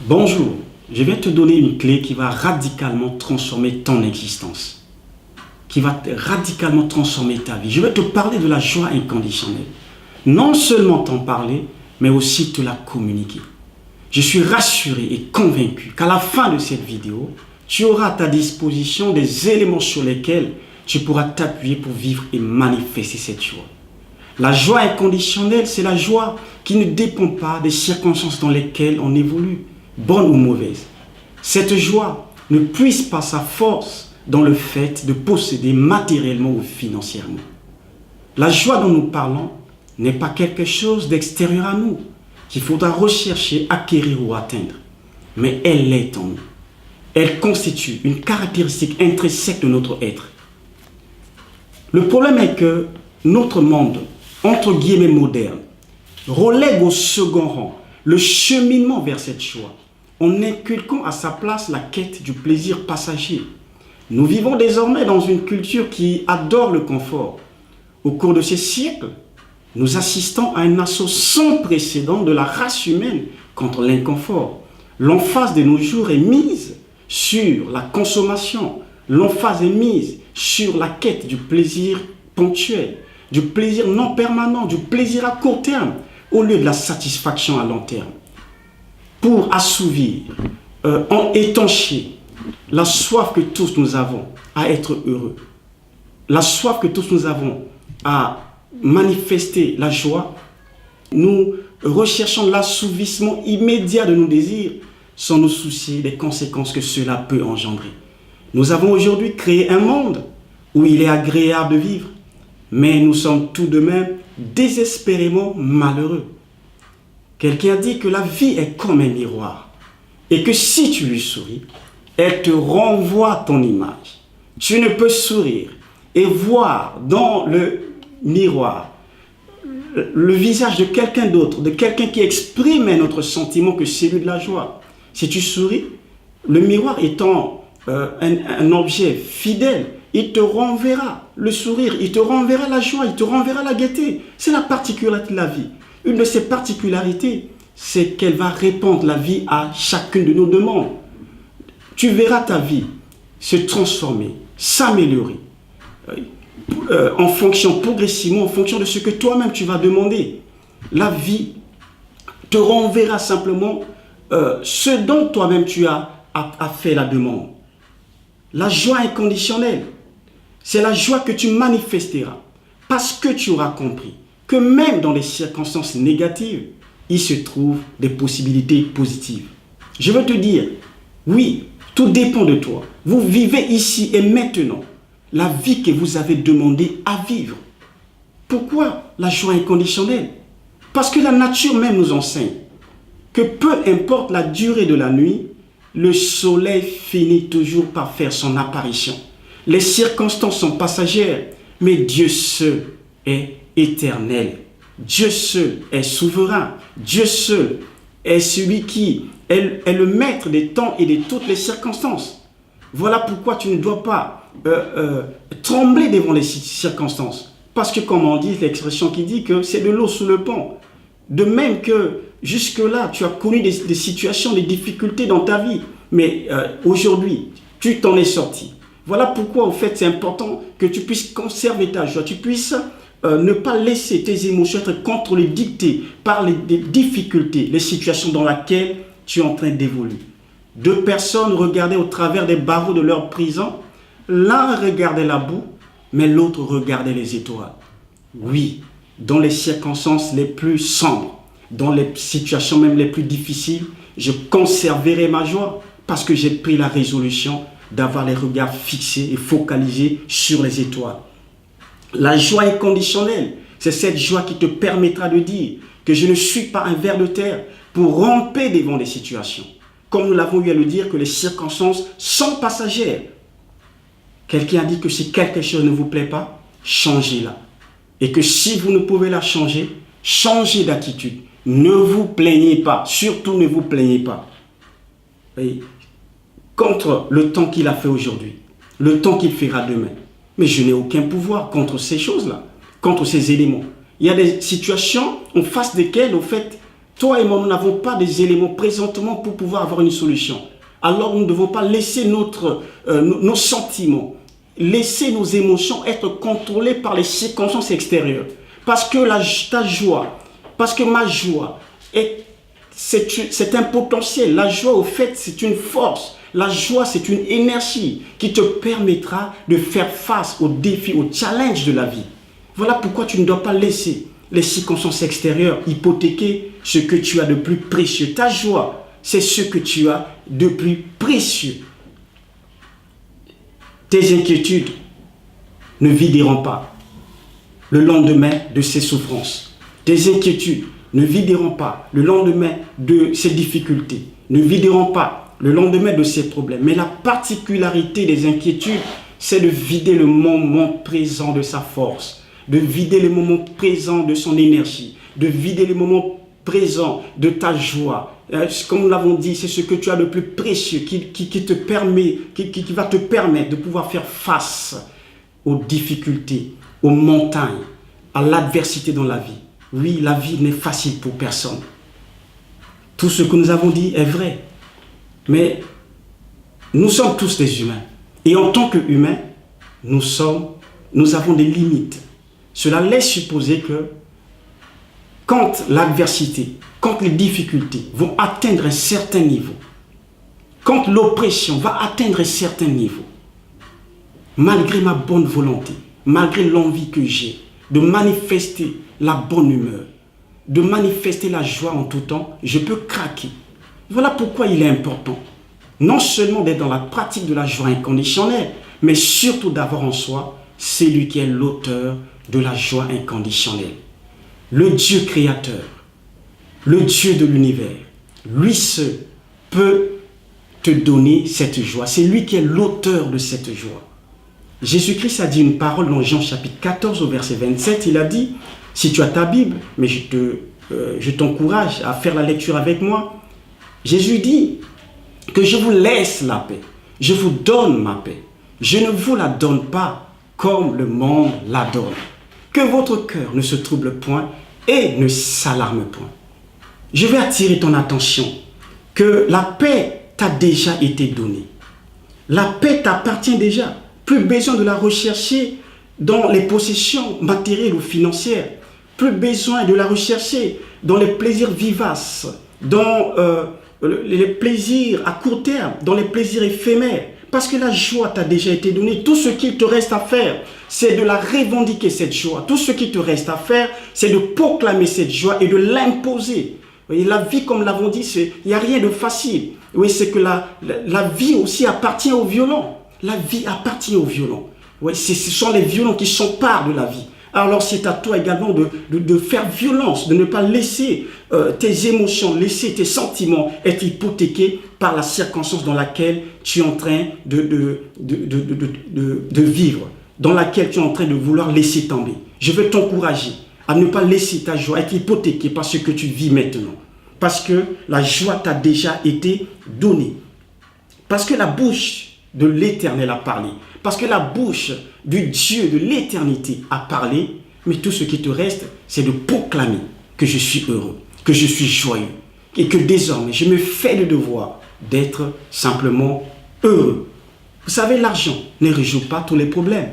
Bonjour, je vais te donner une clé qui va radicalement transformer ton existence, qui va radicalement transformer ta vie. Je vais te parler de la joie inconditionnelle. Non seulement t'en parler, mais aussi te la communiquer. Je suis rassuré et convaincu qu'à la fin de cette vidéo, tu auras à ta disposition des éléments sur lesquels tu pourras t'appuyer pour vivre et manifester cette joie. La joie inconditionnelle, c'est la joie qui ne dépend pas des circonstances dans lesquelles on évolue, bonnes ou mauvaises. Cette joie ne puise pas sa force dans le fait de posséder matériellement ou financièrement. La joie dont nous parlons n'est pas quelque chose d'extérieur à nous, qu'il faudra rechercher, acquérir ou atteindre. Mais elle est en nous. Elle constitue une caractéristique intrinsèque de notre être. Le problème est que notre monde, entre guillemets moderne, relègue au second rang le cheminement vers cette joie, en inculquant à sa place la quête du plaisir passager. Nous vivons désormais dans une culture qui adore le confort. Au cours de ces siècles, nous assistons à un assaut sans précédent de la race humaine contre l'inconfort. L'emphase de nos jours est mise sur la consommation. L'emphase est mise sur la quête du plaisir ponctuel, du plaisir non permanent, du plaisir à court terme, au lieu de la satisfaction à long terme. Pour assouvir, étancher la soif que tous nous avons à être heureux, la soif que tous nous avons à manifester la joie, nous recherchons l'assouvissement immédiat de nos désirs sans nous soucier des conséquences que cela peut engendrer. Nous avons aujourd'hui créé un monde où il est agréable de vivre, mais nous sommes tout de même désespérément malheureux. Quelqu'un a dit que la vie est comme un miroir et que si tu lui souris, elle te renvoie ton image. Tu ne peux sourire et voir dans le miroir le visage de quelqu'un d'autre, de quelqu'un qui exprime un autre sentiment que celui de la joie. Si tu souris, le miroir étant un objet fidèle, il te renverra le sourire, il te renverra la joie, il te renverra la gaieté. C'est la particularité de la vie. Une de ses particularités, c'est qu'elle va répondre la vie à chacune de nos demandes. Tu verras ta vie se transformer, s'améliorer, en fonction, progressivement, en fonction de ce que toi-même tu vas demander. La vie te renverra simplement ce dont toi-même tu as fait la demande. La joie inconditionnelle, c'est la joie que tu manifesteras parce que tu auras compris que même dans les circonstances négatives, il se trouve des possibilités positives. Je veux te dire, oui, tout dépend de toi. Vous vivez ici et maintenant la vie que vous avez demandé à vivre. Pourquoi la joie inconditionnelle? Parce que la nature même nous enseigne que peu importe la durée de la nuit, le soleil finit toujours par faire son apparition. Les circonstances sont passagères, mais Dieu seul est éternel. Dieu seul est souverain. Dieu seul est celui qui est le maître des temps et de toutes les circonstances. Voilà pourquoi tu ne dois pas trembler devant les circonstances. Parce que, comme on dit, l'expression qui dit que c'est de l'eau sous le pont. De même que jusque-là, tu as connu des situations, des difficultés dans ta vie. Mais aujourd'hui, tu t'en es sorti. Voilà pourquoi, en fait, c'est important que tu puisses conserver ta joie. Tu puisses ne pas laisser tes émotions être contrôlées, dictées par les difficultés, les situations dans lesquelles tu es en train d'évoluer. Deux personnes regardaient au travers des barreaux de leur prison. L'un regardait la boue, mais l'autre regardait les étoiles. Oui, dans les circonstances les plus sombres, dans les situations même les plus difficiles, je conserverai ma joie parce que j'ai pris la résolution d'avoir les regards fixés et focalisés sur les étoiles. La joie inconditionnelle, c'est cette joie qui te permettra de dire que je ne suis pas un ver de terre pour ramper devant des situations. Comme nous l'avons eu à le dire, que les circonstances sont passagères. Quelqu'un a dit que si quelque chose ne vous plaît pas, changez-la. Et que si vous ne pouvez la changer, changez d'attitude. Ne vous plaignez pas, surtout ne vous plaignez pas. Et contre le temps qu'il a fait aujourd'hui, le temps qu'il fera demain. Mais je n'ai aucun pouvoir contre ces choses-là, contre ces éléments. Il y a des situations en face desquelles, au fait, Toi et moi, nous n'avons pas des éléments présentement pour pouvoir avoir une solution. Alors nous ne devons pas laisser nos sentiments, laisser nos émotions être contrôlées par les circonstances extérieures. Parce que ta joie, parce que ma joie, c'est un potentiel. La joie, au fait, c'est une force. La joie, c'est une énergie qui te permettra de faire face aux défis, aux challenges de la vie. Voilà pourquoi tu ne dois pas laisser les circonstances extérieures hypothéquer ce que tu as de plus précieux. Ta joie, c'est ce que tu as de plus précieux. Tes inquiétudes ne videront pas le lendemain de ces souffrances. Tes inquiétudes ne videront pas le lendemain de ces difficultés, ne videront pas le lendemain de ces problèmes. Mais la particularité des inquiétudes, c'est de vider le moment présent de sa force, de vider le moment présent de son énergie, de vider le moment présent de ta joie. Comme nous l'avons dit, c'est ce que tu as de plus précieux qui va te permettre de pouvoir faire face aux difficultés, aux montagnes, à l'adversité dans la vie. Oui, la vie n'est facile pour personne. Tout ce que nous avons dit est vrai. Mais nous sommes tous des humains. Et en tant qu'humains, nous avons des limites. Cela laisse supposer que quand l'adversité, quand les difficultés vont atteindre un certain niveau, quand l'oppression va atteindre un certain niveau, malgré ma bonne volonté, malgré l'envie que j'ai de manifester la bonne humeur, de manifester la joie en tout temps, je peux craquer. Voilà pourquoi il est important, non seulement d'être dans la pratique de la joie inconditionnelle, mais surtout d'avoir en soi celui qui est l'auteur de la joie inconditionnelle. Le Dieu créateur, le Dieu de l'univers, lui seul peut te donner cette joie. C'est lui qui est l'auteur de cette joie. Jésus-Christ a dit une parole dans Jean chapitre 14 au verset 27. Il a dit, si tu as ta Bible, mais je t'encourage à faire la lecture avec moi. Jésus dit que je vous laisse la paix, je vous donne ma paix. Je ne vous la donne pas comme le monde la donne. Que votre cœur ne se trouble point et ne s'alarme point. Je vais attirer ton attention que la paix t'a déjà été donnée. La paix t'appartient déjà. Plus besoin de la rechercher dans les possessions matérielles ou financières. Plus besoin de la rechercher dans les plaisirs vivaces, dans les plaisirs à court terme, dans les plaisirs éphémères. Parce que la joie t'a déjà été donnée. Tout ce qu'il te reste à faire, c'est de la revendiquer, cette joie. Tout ce qui te reste à faire, c'est de proclamer cette joie et de l'imposer. La vie, comme nous l'avons dit, il n'y a rien de facile. Oui, c'est que la vie aussi appartient aux violents. La vie appartient aux violents. Oui, ce sont les violents qui s'emparent de la vie. Alors c'est à toi également de faire violence, de ne pas laisser tes émotions, laisser tes sentiments être hypothéqués par la circonstance dans laquelle tu es en train de vivre, dans laquelle tu es en train de vouloir laisser tomber. Je veux t'encourager à ne pas laisser ta joie être hypothéquée par ce que tu vis maintenant. Parce que la joie t'a déjà été donnée. Parce que la bouche de l'Éternel a parlé. Parce que la bouche du Dieu de l'éternité a parlé. Mais tout ce qui te reste, c'est de proclamer que je suis heureux, que je suis joyeux. Et que désormais, je me fais le devoir d'être simplement heureux. Vous savez, l'argent ne résout pas tous les problèmes.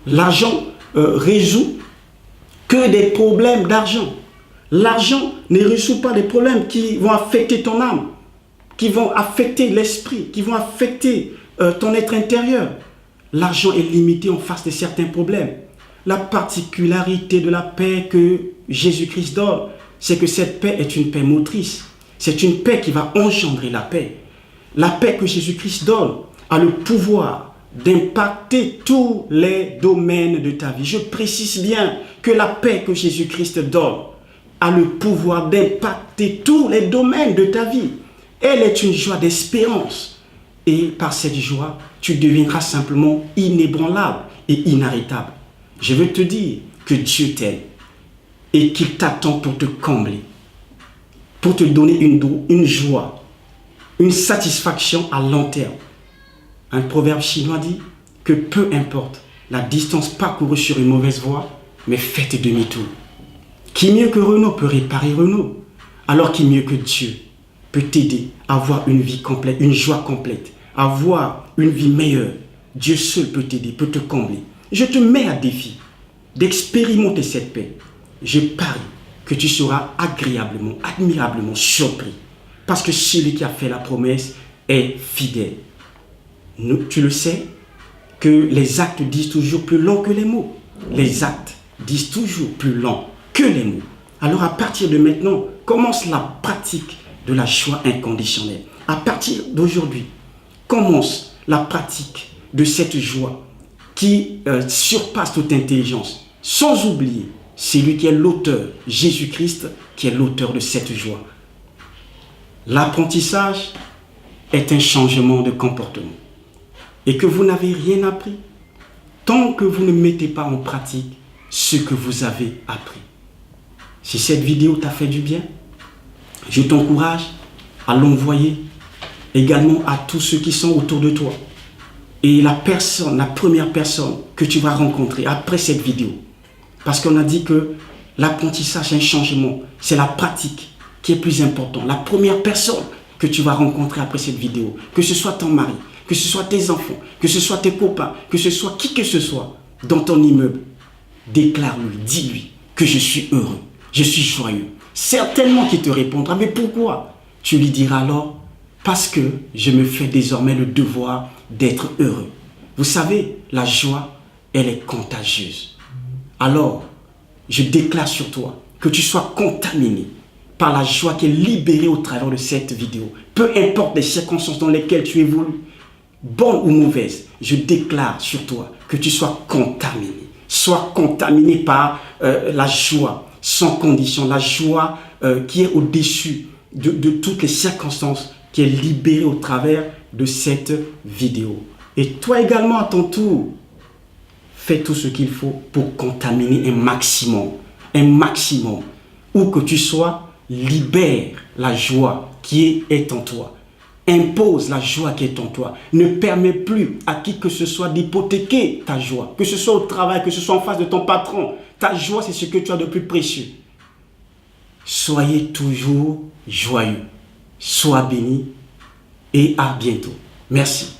L'argent résout que des problèmes d'argent. L'argent ne résout pas des problèmes qui vont affecter ton âme, qui vont affecter l'esprit, qui vont affecter ton être intérieur. L'argent est limité en face de certains problèmes. La particularité de la paix que Jésus-Christ donne, c'est que cette paix est une paix motrice. C'est une paix qui va engendrer la paix. La paix que Jésus-Christ donne a le pouvoir d'impacter tous les domaines de ta vie. Je précise bien que la paix que Jésus-Christ donne a le pouvoir d'impacter tous les domaines de ta vie. Elle est une joie d'espérance. Et par cette joie, tu deviendras simplement inébranlable et inarrêtable. Je veux te dire que Dieu t'aime et qu'il t'attend pour te combler, pour te donner une joie, une satisfaction à long terme. Un proverbe chinois dit que peu importe la distance parcourue sur une mauvaise voie, mais faites demi-tour. Qui mieux que Renault peut réparer Renault? Alors qu'il mieux que Dieu peut t'aider à avoir une vie complète, une joie complète, à avoir une vie meilleure. Dieu seul peut t'aider, peut te combler. Je te mets à défi d'expérimenter cette paix. Je parie que tu seras agréablement, admirablement surpris. Parce que celui qui a fait la promesse est fidèle. Tu le sais que les actes disent toujours plus long que les mots. Les actes disent toujours plus long que les mots. Alors à partir de maintenant, commence la pratique de la joie inconditionnelle. À partir d'aujourd'hui, commence la pratique de cette joie qui surpasse toute intelligence. Sans oublier celui qui est l'auteur, Jésus-Christ, qui est l'auteur de cette joie. L'apprentissage est un changement de comportement. Et que vous n'avez rien appris tant que vous ne mettez pas en pratique ce que vous avez appris. Si cette vidéo t'a fait du bien, je t'encourage à l'envoyer également à tous ceux qui sont autour de toi. Et la première personne que tu vas rencontrer après cette vidéo, parce qu'on a dit que l'apprentissage est un changement, c'est la pratique qui est plus importante. La première personne que tu vas rencontrer après cette vidéo, que ce soit ton mari, que ce soit tes enfants, que ce soit tes copains, que ce soit qui que ce soit dans ton immeuble, déclare-lui, dis-lui que je suis heureux, je suis joyeux. Certainement qu'il te répondra, mais pourquoi? Tu lui diras alors, parce que je me fais désormais le devoir d'être heureux. Vous savez, la joie, elle est contagieuse. Alors, je déclare sur toi que tu sois contaminé par la joie qui est libérée au travers de cette vidéo. Peu importe les circonstances dans lesquelles tu évolues, bonnes ou mauvaises, je déclare sur toi que tu sois contaminé. Sois contaminé par la joie sans condition, la joie qui est au-dessus de toutes les circonstances, qui est libérée au travers de cette vidéo. Et toi également, à ton tour, fais tout ce qu'il faut pour contaminer un maximum. Où que tu sois, libère la joie qui est en toi. Impose la joie qui est en toi. Ne permets plus à qui que ce soit d'hypothéquer ta joie. Que ce soit au travail, que ce soit en face de ton patron. Ta joie, c'est ce que tu as de plus précieux. Soyez toujours joyeux. Sois béni et à bientôt. Merci.